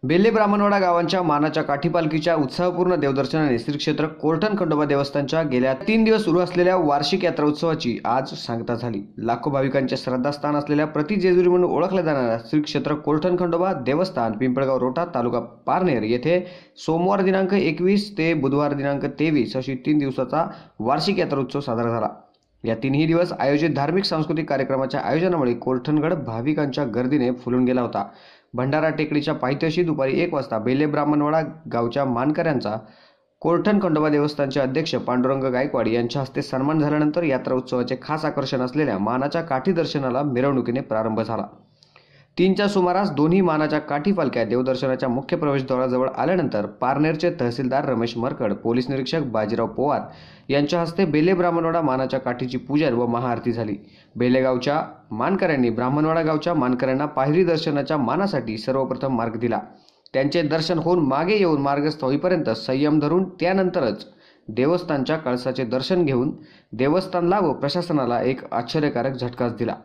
बेल्ले ब्राह्मणवाडा गावांच्या मानाच्या काठी पालखीच्या उत्साहपूर्ण देवदर्शनाने श्री क्षेत्र कोरठण खंडोबा देवस्थानच्या गेल्या 3 दिवस सुरू असलेल्या वार्षिक यात्रा उत्सवाची आज सांगता झाली। लाखो भाविकांचे श्रद्धास्थान असलेल्या प्रति जेजुरी म्हणून ओळखल्या जाणाऱ्या श्री क्षेत्र कोरठण खंडोबा देवस्थान पिंपळगाव रोटा तालुका पारनेर येथे सोमवार दिनांक 21 ते बुधवार दिनांक 23 अशी 3 दिवसाचा वार्षिक यात्रा उत्सव साजरा झाला। या 3ही दिवस आयोजित धार्मिक सांस्कृतिक कार्यक्रमाच्या आयोजनामुळे कोरठणगड भाविकांच्या गर्दीने फुलून गेला होता। भंडारा टेकडीच्या पायथ्याशी दुपारी 1 वाजता बेल्ले ब्राह्मणवाडा गावच्या मानकऱ्यांचा कोरठण खंडोबा देवस्थानचे अध्यक्ष पांडुरंग गायकवाड यांच्या हस्ते सन्मान झाल्यानंतर यात्रा उत्सवाचे खास आकर्षण असलेल्या मानाच्या काठी दर्शनाला मिरवणुकीने प्रारंभ झाला। 3च्या सुमारास दोन्ही मानाच्या काठी पालख्या देवदर्शनाच्या मुख्य प्रवेशद्वाराजवळ आल्यानंतर पारनेरचे तहसीलदार रमेश मरकड, पोलीस निरीक्षक बाजीराव पोवार यांच्या हस्ते बेल्ले ब्राह्मणवाडा मानाच्या काठीची पूजन व महाआरती झाली। बेल्ले गावच्या मानकऱ्यांनी ब्राह्मणवाडा गावच्या मानकऱ्यांना पायरी दर्शनाच्या मानासाठी सर्वप्रथम मार्ग दिला। त्यांचे दर्शन होऊन मागे येऊन मार्गस्थ होईपर्यंत संयम धरून त्यानंतरच देवस्थानच्या कळसाचे दर्शन घेऊन देवस्थानला व प्रशासनाला एक आश्चर्यकारक झटकाच दिला।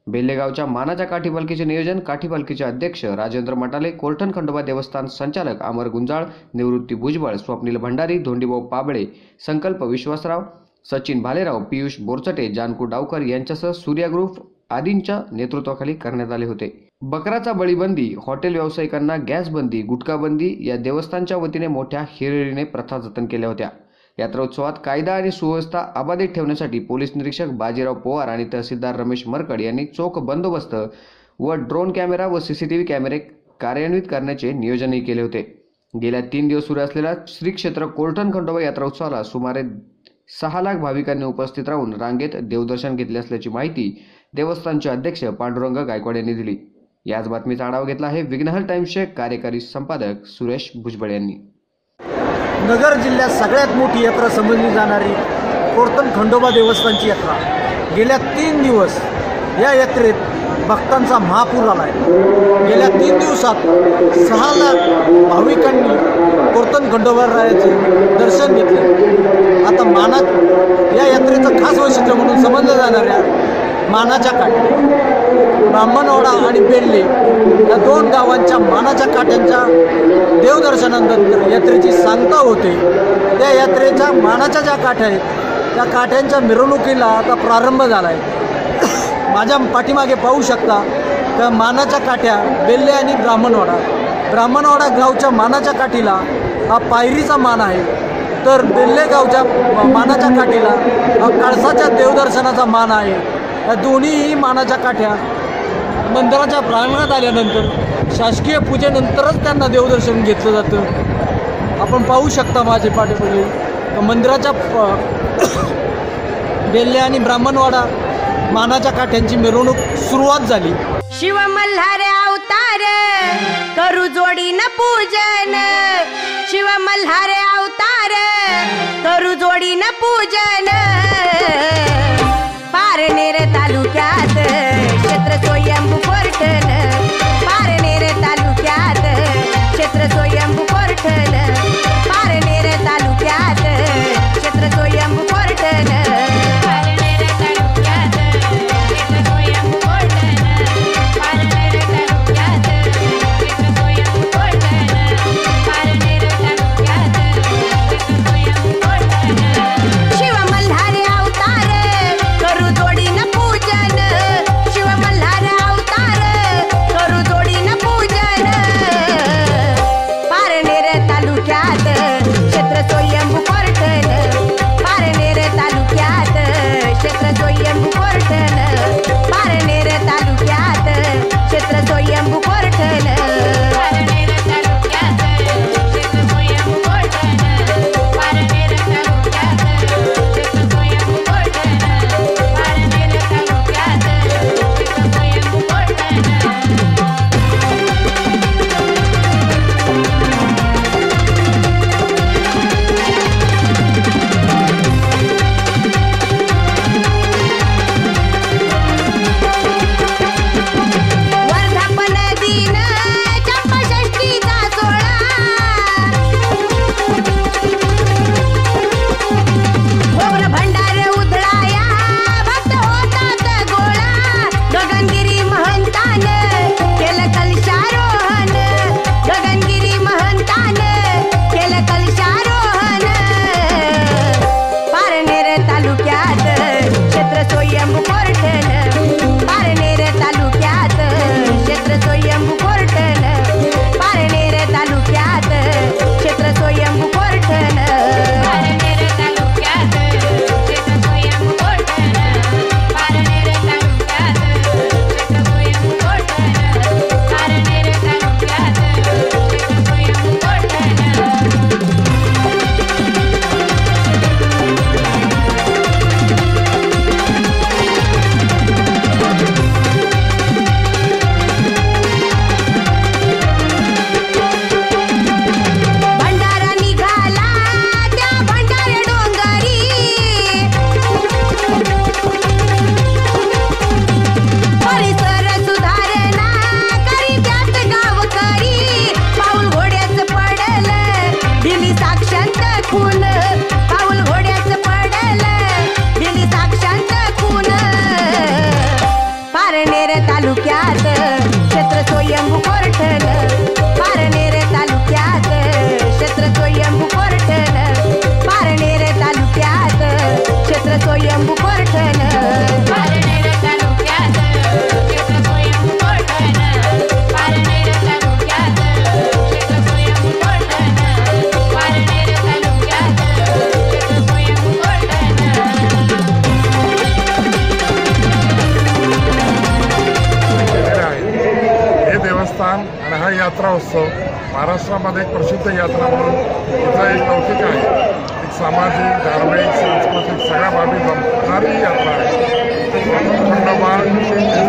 बेल्ले गावच्या मानाच्या काठी पालखीचे नियोजन काठी पालखीचे अध्यक्ष राजेंद्र मटाले, कोरठण खंडोबा देवस्थान संचालक अमर गुंजाळ, निवृत्ती भुजबळ, स्वप्नील भंडारी, धोंडीभाऊ पाबळे, संकल्प विश्वासराव, सचिन भालेराव, पियुष बोरचटे, जानकू डावकर यांच्यासह सूर्या ग्रुप आदींच्या नेतृत्वाखाली करण्यात आले होते। बकराचा बळीबंदी, हॉटेल व्यावसायिकांना गॅस बंदी, गुटखा बंदी या देवस्थानच्या वतीने मोठ्या हिरिरीने प्रथा जतन केल्या होत्या। यात्रोत्सवात कायदा आणि सुव्यवस्था अबाधित ठेवण्यासाठी पोलीस निरीक्षक बाजीराव पोवार आणि तहसीलदार रमेश मरकड यांनी चोख बंदोबस्त व ड्रोन कॅमेरा व सीसीटीव्ही कॅमेरे कार्यान्वित करण्याचे नियोजनही केले होते। गेल्या 3 दिवस सुरू असलेल्या श्री क्षेत्र कोरठण खंडोबा यात्रा उत्सवाला सुमारे 6 लाख भाविकांनी उपस्थित राहून रांगेत देवदर्शन घेतले असल्याची माहिती देवस्थानचे अध्यक्ष पांडुरंग गायकवाड यांनी दिली। याच बातमीचा आढावा घेतला आहे विघ्नहर टाइम्सचे कार्यकारी संपादक सुरेश भुजबळ यांनी। नगर जिल्ह्यात सगळ्यात मोठी यात्रा समजली जाणारी कोरठण खंडोबा देवस्थानची यात्रा गेल्या 3 दिवस या यात्रेत भक्तांचा महापूर आला आहे। गेल्या 3 दिवसात 6 लाख भाविकांनी कोरठण खंडोबा रायाचे दर्शन घेतले। आता मानात या यात्रेचं खास वैशिष्ट्य म्हणून समजल्या जाणाऱ्या मानाच्या काठी ब्राह्मणवाडा आणि बेल्ले या 2 गावांच्या मानाच्या काठ्यांच्या देवदर्शनानंतर यात्रेची सांगता होते। त्या यात्रेच्या मानाच्या ज्या काठ्या आहेत त्या काठ्यांच्या मिरवणुकीला आता प्रारंभ झाला आहे। माझ्या पाठीमागे पाहू शकता त्या मानाच्या काठ्या बेल्ले आणि ब्राह्मणवाडा गावच्या मानाच्या काठीला हा पायरीचा मान आहे, तर बेल्ले गावच्या मानाच्या काठीला हा कळसाच्या देवदर्शनाचा मान आहे। या दोन्हीही मानाच्या काठ्या मंदिराच्या प्रांगणात आल्यानंतर शासकीय पूजेनंतरच त्यांना देवदर्शन घेतलं जातं। आपण पाहू शकता माझे पाठीमागे मंदिराच्या बेल्ले आणि ब्राह्मणवाडा मानाच्या काठ्यांची मिरवणूक सुरुवात झाली। शिव मल्हार अवतार करू जोडीन पूजन, शिव मल्हार अवतार करू जोडीन पूजन। पारनेर तालुक्यात क्षेत्र स्वयंभू कोरठण, पारनेर तालुक्यात क्षेत्र स्वयंभू कोरठण, पारनेर तालुक्यात क्षेत्र स्वयंभू कोरठण, पारनेर तालुक्यात क्षेत्र स्वयंभू कोरठण, पारनेर तालुक्यात क्षेत्र स्वयंभू कोरठण, पारनेर तालुक्यात क्षेत्र स्वयंभू कोरठण। शिव मल्हार यात्रा उत्सव महाराष्ट्रामध्ये एक प्रसिद्ध यात्रा म्हणून तिचा एक लौकिक आहे. एक सामाजिक, धार्मिक, सांस्कृतिक सगळ्या बाबी जमणारी ही यात्रा आहे. खंडोबा हे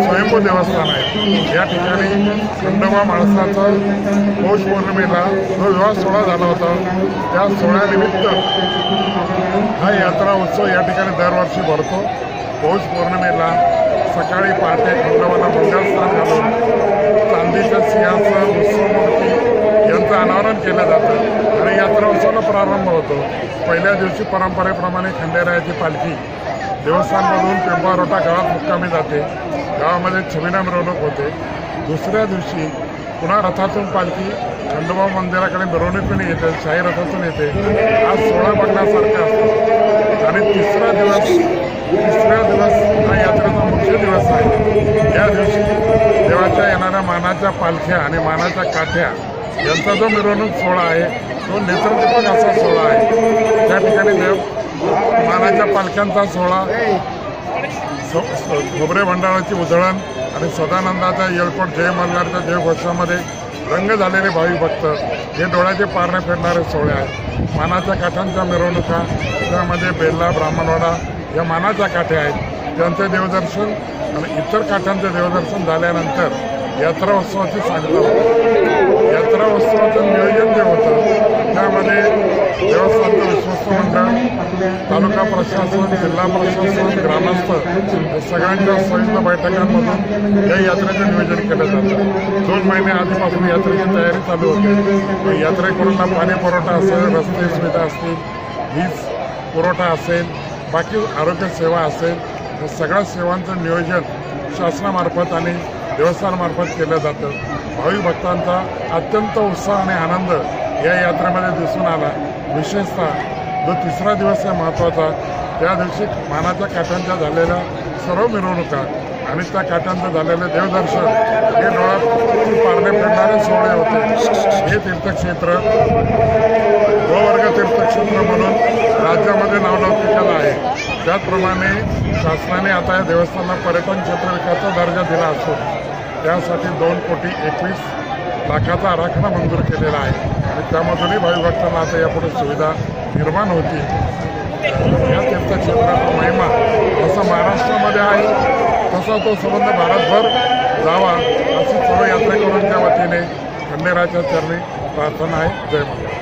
स्वयंभू देवस्थान आहे. या ठिकाणी खंडोबा माणसाचा पौष पौर्णिमेला जो विवाह सोहळा झाला होता त्या सोहळ्यानिमित्त हा यात्रा उत्सव या ठिकाणी दरवर्षी भरतो. पौष पौर्णिमेला सकाळी पहाटे खंडोबाला मंगलस्नान घालून चांदीच्या सिंहासन, उत्सवमूर्ती यांचं अनावरण केलं जातं आणि यात्रा उत्सवाला प्रारंभ होतो. पहिल्या दिवशी परंपरेप्रमाणे खंडेरायाची पालखी देवस्थानमधून पिंपळरोटा गावात मुक्कामी जाते. गावामध्ये छबिना मिरवणूक होते. दुसऱ्या दिवशी पुन्हा रथातून पालखी खंडोबा मंदिराकडे मिरवणुकीने येते, शाही रथातून येते. आज सोहळा बघण्यासारखा असतो. आणि तिसरा दिवस हा यात्रेचा मुख्य दिवस आहे. या दिवशी देवाच्या येणाऱ्या मानाच्या पालख्या आणि मानाच्या काठ्या यांचा जो मिरवणूक सोहळा आहे तो नेत्रदीपक असा सोहळा आहे. त्या ठिकाणी मानाच्या पालख्यांचा सोहळा, खोबरे भंडाराची उधळण आणि सदानंदाच्या येळकोट जय मल्हारच्या जयघोषामध्ये रंग झालेले भाविक भक्त हे डोळ्याचे पारणे फेडणारे सोहळे आहेत. मानाच्या काठांच्या मिरवणुका, त्यामध्ये बेल्ला, ब्राह्मणवाडा या मानाच्या काठ्या आहेत. त्यांचे देवदर्शन आणि इतर काठांचे देवदर्शन झाल्यानंतर यात्रा उत्सवाची सांगता होते. यात्रा उत्सवाचं नियोजन जे होतं त्यामध्ये देवस्थानचं विश्वस्त मंडळ, तालुका प्रशासन, जिल्हा प्रशासन, ग्रामस्थ या सगळ्यांच्या संयुक्त बैठकांमधून या यात्रेचं नियोजन केलं जातं. 2 महिने आधीपासून यात्रेची तयारी चालू होते. यात्रेकरूंना पाणी पुरवठा असेल, रस्ते सुविधा असतील, वीज पुरवठा असेल, बाकी आरोग्य सेवा असेल, या सगळ्या सेवांचं नियोजन शासनामार्फत आणि देवस्थानामार्फत केलं जातं. भाविक भक्तांचा अत्यंत उत्साह आणि आनंद या यात्रेमध्ये दिसून आला. विशेषतः जो तिसरा दिवस आहे महत्त्वाचा, त्या दिवशी मानाच्या काठांच्या झालेल्या सर्व मिरवणुका आणि त्या काठांचं झालेलं देवदर्शन हे डोळ्यात पारणे फेडणारे सोहळे होते. हे तीर्थक्षेत्र गोवर्ग तीर्थक्षेत्र म्हणून राज्यामध्ये नावलौकिकाला आहे. त्याचप्रमाणे शासनाने आता या देवस्थानाला पर्यटन क्षेत्र विकासाचा दर्जा दिला असून त्यासाठी 2,21,00,000 आराखडा मंजूर केलेला आहे आणि त्यामधूनही भाविक भक्तांना आता यापुढे सुविधा निर्माण होती. या तीर्थक्षेत्राचा महिमा जसा महाराष्ट्रामध्ये आहे तसा तो संबंध भारतभर जावा अशी सर्व यात्रेकरूंच्या वतीने खंडेरायाच्या चरणी प्रार्थना आहे. जय महाराज.